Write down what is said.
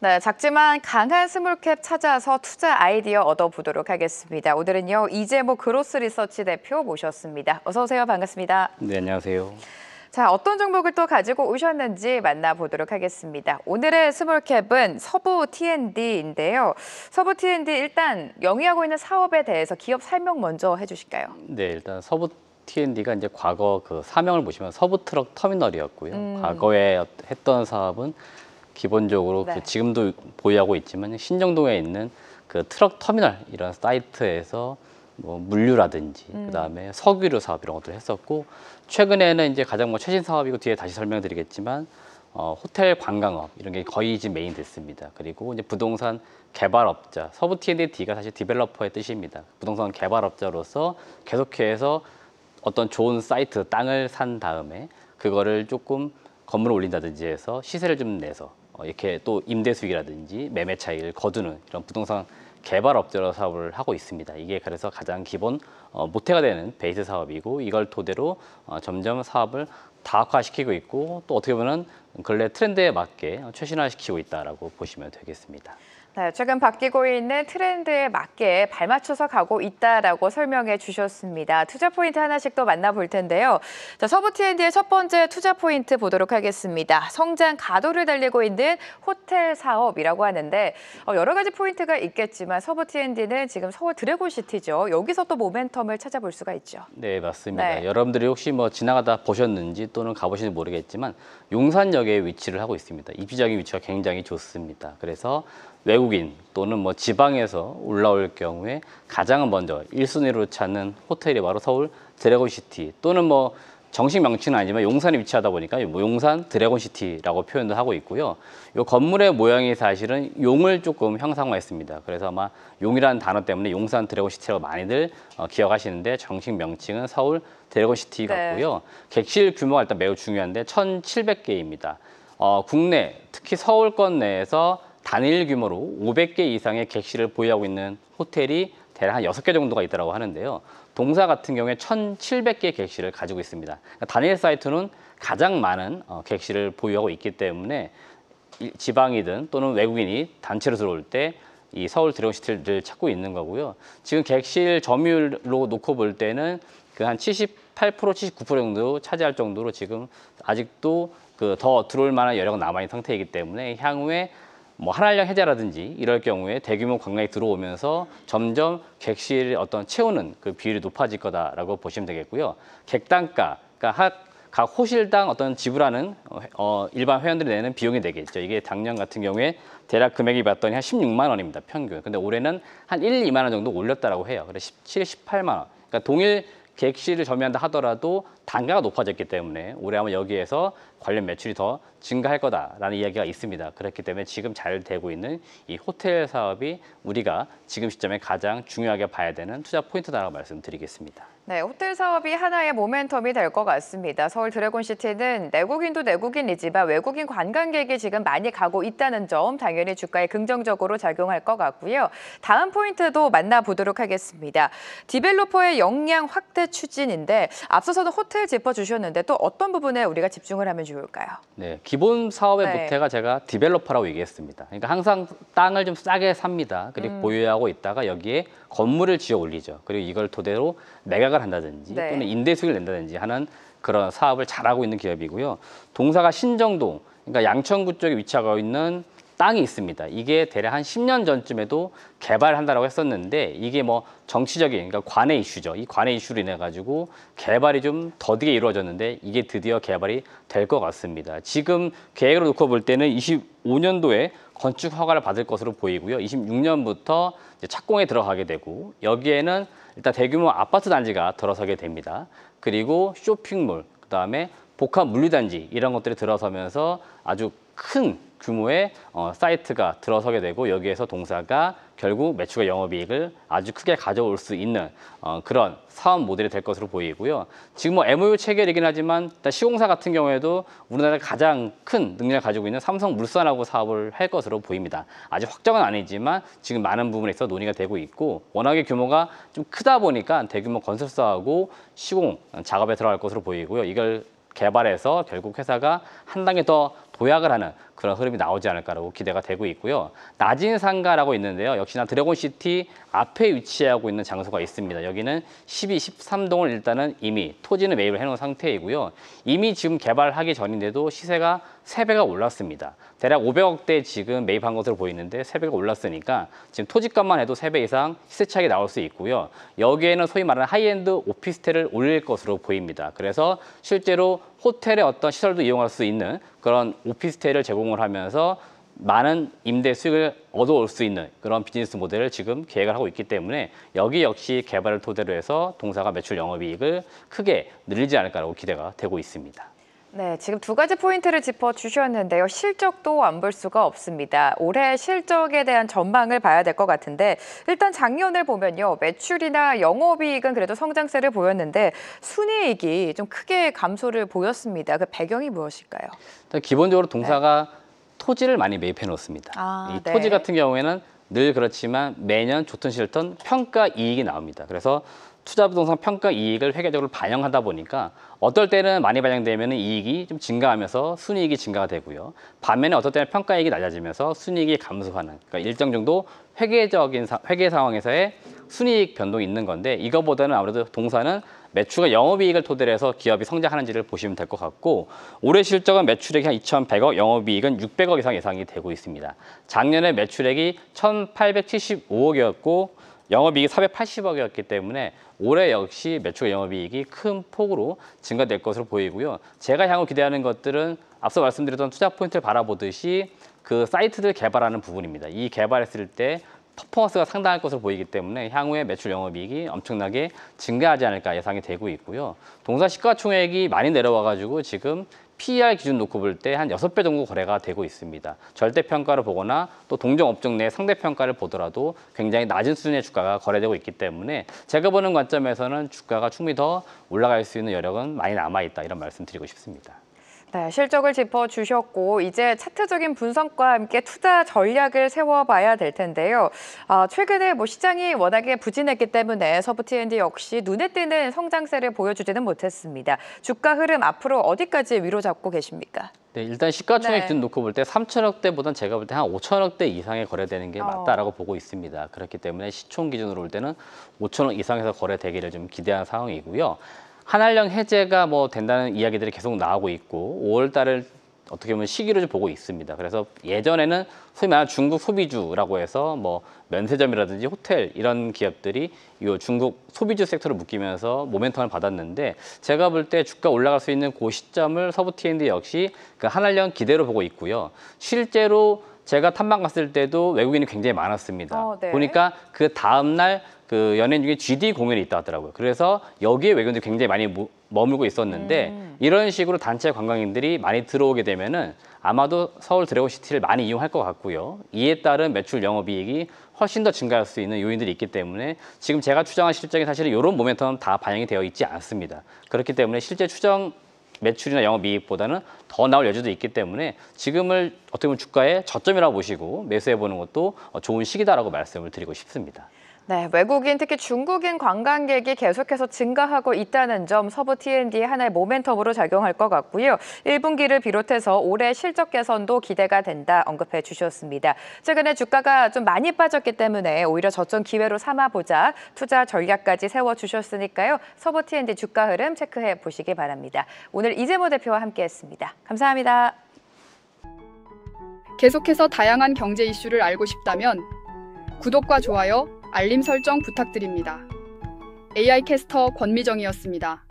네, 작지만 강한 스몰캡 찾아서 투자 아이디어 얻어보도록 하겠습니다. 오늘은요, 이재모 그로스 리서치 대표 모셨습니다. 어서 오세요. 반갑습니다. 네, 안녕하세요. 자, 어떤 종목을 또 가지고 오셨는지 만나보도록 하겠습니다. 오늘의 스몰캡은 서부 T&D인데요. 서부 T&D 일단 영위하고 있는 사업에 대해서 기업 설명 먼저 해주실까요? 네, 일단 서부 T&D가 이제 과거 그 사명을 보시면 서부 트럭 터미널이었고요. 과거에 했던 사업은 기본적으로 네. 지금도 보유하고 있지만 신정동에 있는 그 트럭 터미널 이런 사이트에서 뭐 물류라든지 그다음에 석유류 사업 이런 것들을 했었고, 최근에는 이제 가장 뭐 최신 사업이고 뒤에 다시 설명드리겠지만 호텔 관광업 이런 게 거의 지금 메인 됐습니다. 그리고 이제 부동산 개발업자, 서부 T&D가 사실 디벨로퍼의 뜻입니다. 부동산 개발업자로서 계속해서 어떤 좋은 사이트 땅을 산 다음에 그거를 조금 건물을 올린다든지 해서 시세를 좀 내서 이렇게 또 임대 수익이라든지 매매 차익을 거두는 이런 부동산 개발업자로 사업을 하고 있습니다. 이게 그래서 가장 기본 모태가 되는 베이스 사업이고, 이걸 토대로 점점 사업을 다각화시키고 있고, 또 어떻게 보면 근래 트렌드에 맞게 최신화시키고 있다라고 보시면 되겠습니다. 네, 최근 바뀌고 있는 트렌드에 맞게 발맞춰서 가고 있다라고 설명해 주셨습니다. 투자 포인트 하나씩 또 만나볼 텐데요. 자, 서부 T&D의 첫 번째 투자 포인트 보도록 하겠습니다. 성장 가도를 달리고 있는 호텔 사업이라고 하는데 여러 가지 포인트가 있겠지만 서부 T&D는 지금 서울 드래곤시티죠. 여기서 또 모멘텀을 찾아볼 수가 있죠. 네, 맞습니다. 네. 여러분들이 혹시 뭐 지나가다 보셨는지 또는 가보시는지 모르겠지만 용산역에 위치를 하고 있습니다. 입지적인 위치가 굉장히 좋습니다. 그래서 외국인 또는 뭐 지방에서 올라올 경우에 가장 먼저 1순위로 찾는 호텔이 바로 서울 드래곤시티, 또는 뭐 정식 명칭은 아니지만 용산에 위치하다 보니까 뭐 용산 드래곤시티라고 표현도 하고 있고요. 이 건물의 모양이 사실은 용을 조금 형상화했습니다. 그래서 아마 용이라는 단어 때문에 용산 드래곤시티라고 많이들 기억하시는데, 정식 명칭은 서울 드래곤시티 같고요. 객실 규모가 일단 매우 중요한데 1,700개입니다. 국내 특히 서울권 내에서 단일 규모로 500개 이상의 객실을 보유하고 있는 호텔이 대략 한 6개 정도가 있다고 하는데요. 동사 같은 경우에 1,700개의 객실을 가지고 있습니다. 그러니까 단일 사이트는 가장 많은 객실을 보유하고 있기 때문에 지방이든 또는 외국인이 단체로 들어올 때 이 서울 드래곤시티를 찾고 있는 거고요. 지금 객실 점유율로 놓고 볼 때는 그 한 78%, 79% 정도 차지할 정도로 지금 아직도 그 더 들어올 만한 여력은 남아있는 상태이기 때문에 향후에 뭐 한한령 해제라든지 이럴 경우에 대규모 관광이 들어오면서 점점 객실을 어떤 채우는 그 비율이 높아질 거다라고 보시면 되겠고요. 객단가, 그러니까 각 호실당 어떤 지불하는 일반 회원들이 내는 비용이 되겠죠. 이게 작년 같은 경우에 대략 금액이 봤더니 한 16만 원입니다, 평균. 근데 올해는 한 1, 2만 원 정도 올렸다라고 해요. 그래서 17, 18만 원. 그러니까 동일 객실을 점유한다 하더라도 단가가 높아졌기 때문에 올해 아마 여기에서 관련 매출이 더 증가할 거다라는 이야기가 있습니다. 그렇기 때문에 지금 잘 되고 있는 이 호텔 사업이 우리가 지금 시점에 가장 중요하게 봐야 되는 투자 포인트다라고 말씀드리겠습니다. 네, 호텔 사업이 하나의 모멘텀이 될 것 같습니다. 서울 드래곤시티는 내국인도 내국인이지만 외국인 관광객이 지금 많이 가고 있다는 점 당연히 주가에 긍정적으로 작용할 것 같고요. 다음 포인트도 만나보도록 하겠습니다. 디벨로퍼의 역량 확대 추진인데 앞서서는 호텔 짚어주셨는데 또 어떤 부분에 우리가 집중을 하면 좋을까요? 네, 기본 사업의 모태가 제가 디벨로퍼라고 얘기했습니다. 그러니까 항상 땅을 좀 싸게 삽니다. 그리고 보유하고 있다가 여기에 건물을 지어 올리죠. 그리고 이걸 토대로 매각을 한다든지 또는 임대 수익을 낸다든지 하는 그런 사업을 잘하고 있는 기업이고요. 동사가 신정동, 그러니까 양천구 쪽에 위치하고 있는 땅이 있습니다. 이게 대략 한 10년 전쯤에도 개발한다라고 했었는데 이게 뭐 정치적인, 그러니까 관의 이슈죠. 이 관의 이슈로 인해 가지고 개발이 좀 더디게 이루어졌는데 이게 드디어 개발이 될 것 같습니다. 지금 계획으로 놓고 볼 때는 25년도에 건축 허가를 받을 것으로 보이고요. 26년부터 이제 착공에 들어가게 되고, 여기에는 일단 대규모 아파트 단지가 들어서게 됩니다. 그리고 쇼핑몰, 그다음에 복합 물류단지 이런 것들이 들어서면서 아주 큰 규모의 사이트가 들어서게 되고, 여기에서 동사가 결국 매출과 영업이익을 아주 크게 가져올 수 있는 그런 사업 모델이 될 것으로 보이고요. 지금 뭐 MOU 체결이긴 하지만 일단 시공사 같은 경우에도 우리나라 가장 큰 능력을 가지고 있는 삼성물산하고 사업을 할 것으로 보입니다. 아직 확정은 아니지만 지금 많은 부분에 있어 논의가 되고 있고, 워낙에 규모가 좀 크다 보니까 대규모 건설사하고 시공 작업에 들어갈 것으로 보이고요. 이걸 개발해서 결국 회사가 한 단계 더 도약을 하는 그런 흐름이 나오지 않을까라고 기대가 되고 있고요. 낮은 상가라고 있는데요. 역시나 드래곤시티 앞에 위치하고 있는 장소가 있습니다. 여기는 12, 13동을 일단은 이미 토지는 매입을 해놓은 상태이고요. 이미 지금 개발하기 전인데도 시세가 3배가 올랐습니다. 대략 500억대 지금 매입한 것으로 보이는데 3배가 올랐으니까 지금 토지값만 해도 3배 이상 시세 차익이 나올 수 있고요. 여기에는 소위 말하는 하이엔드 오피스텔을 올릴 것으로 보입니다. 그래서 실제로 호텔의 어떤 시설도 이용할 수 있는 그런 오피스텔을 제공을 하면서 많은 임대 수익을 얻어올 수 있는 그런 비즈니스 모델을 지금 계획을 하고 있기 때문에 여기 역시 개발을 토대로 해서 동사가 매출 영업이익을 크게 늘리지 않을까라고 기대가 되고 있습니다. 네, 지금 두 가지 포인트를 짚어주셨는데요. 실적도 안 볼 수가 없습니다. 올해 실적에 대한 전망을 봐야 될 것 같은데 일단 작년을 보면요. 매출이나 영업이익은 그래도 성장세를 보였는데 순이익이 좀 크게 감소를 보였습니다. 그 배경이 무엇일까요? 일단 기본적으로 동사가 토지를 많이 매입해 놓습니다. 이 토지 같은 경우에는 늘 그렇지만 매년 좋든 싫든 평가 이익이 나옵니다. 그래서 투자부동산 평가 이익을 회계적으로 반영하다 보니까 어떨 때는 많이 반영되면 이익이 좀 증가하면서 순이익이 증가가 되고요. 반면에 어떨 때는 평가 이익이 낮아지면서 순이익이 감소하는, 그러니까 일정 정도 회계 상황에서의 순이익 변동이 있는 건데 이거보다는 아무래도 동사는 매출과 영업이익을 토대로 해서 기업이 성장하는지를 보시면 될 것 같고 올해 실적은 매출액이 한 2,100억, 영업이익은 600억 이상 예상이 되고 있습니다. 작년에 매출액이 1,875억이었고 영업이익이 480억이었기 때문에 올해 역시 매출과 영업이익이 큰 폭으로 증가될 것으로 보이고요. 제가 향후 기대하는 것들은 앞서 말씀드렸던 투자 포인트를 바라보듯이 그 사이트들 개발하는 부분입니다. 이 개발했을 때 퍼포먼스가 상당할 것으로 보이기 때문에 향후에 매출 영업이익이 엄청나게 증가하지 않을까 예상이 되고 있고요. 동사 시가총액이 많이 내려와가지고 지금 PER 기준 놓고 볼 때 한 6배 정도 거래가 되고 있습니다. 절대평가를 보거나 또 동종 업종 내 상대평가를 보더라도 굉장히 낮은 수준의 주가가 거래되고 있기 때문에 제가 보는 관점에서는 주가가 충분히 더 올라갈 수 있는 여력은 많이 남아있다 이런 말씀 드리고 싶습니다. 네, 실적을 짚어주셨고 이제 차트적인 분석과 함께 투자 전략을 세워봐야 될 텐데요. 최근에 시장이 워낙에 부진했기 때문에 서부 T&D 역시 눈에 띄는 성장세를 보여주지는 못했습니다. 주가 흐름 앞으로 어디까지 위로 잡고 계십니까? 네, 일단 시가총액 기준 놓고 볼 때 3천억대보다는 제가 볼 때 한 5천억대 이상에 거래되는 게 맞다라고 보고 있습니다. 그렇기 때문에 시총 기준으로 볼 때는 5천억 이상에서 거래되기를 좀 기대한 상황이고요. 한한령 해제가 된다는 이야기들이 계속 나오고 있고 5월 달을 어떻게 보면 시기로 좀 보고 있습니다. 그래서 예전에는 소위 말하는 중국 소비주라고 해서 면세점이라든지 호텔 이런 기업들이 이 중국 소비주 섹터로 묶이면서 모멘텀을 받았는데 제가 볼 때 주가 올라갈 수 있는 그 시점을 서부 T&D 역시 그 한한령 기대로 보고 있고요. 실제로 제가 탐방 갔을 때도 외국인이 굉장히 많았습니다. 네. 보니까 그 다음 날 그 연예인 중에 GD 공연이 있다 하더라고요. 그래서 여기에 외국인들이 굉장히 많이 머물고 있었는데 이런 식으로 단체 관광인들이 많이 들어오게 되면은 아마도 서울 드래곤시티를 많이 이용할 것 같고요. 이에 따른 매출 영업이익이 훨씬 더 증가할 수 있는 요인들이 있기 때문에 지금 제가 추정한 실적이 사실은 이런 모멘텀은 다 반영이 되어 있지 않습니다. 그렇기 때문에 실제 추정 매출이나 영업이익보다는 더 나올 여지도 있기 때문에 지금을 어떻게 보면 주가의 저점이라고 보시고 매수해보는 것도 좋은 시기다라고 말씀을 드리고 싶습니다. 네, 외국인 특히 중국인 관광객이 계속해서 증가하고 있다는 점 서부 T&D의 하나의 모멘텀으로 작용할 것 같고요. 1분기를 비롯해서 올해 실적 개선도 기대가 된다 언급해 주셨습니다. 최근에 주가가 좀 많이 빠졌기 때문에 오히려 저점 기회로 삼아보자 투자 전략까지 세워주셨으니까요. 서부 T&D 주가 흐름 체크해 보시기 바랍니다. 오늘 이재모 대표와 함께했습니다. 감사합니다. 계속해서 다양한 경제 이슈를 알고 싶다면 구독과 좋아요, 알림 설정 부탁드립니다. AI 캐스터 권미정이었습니다.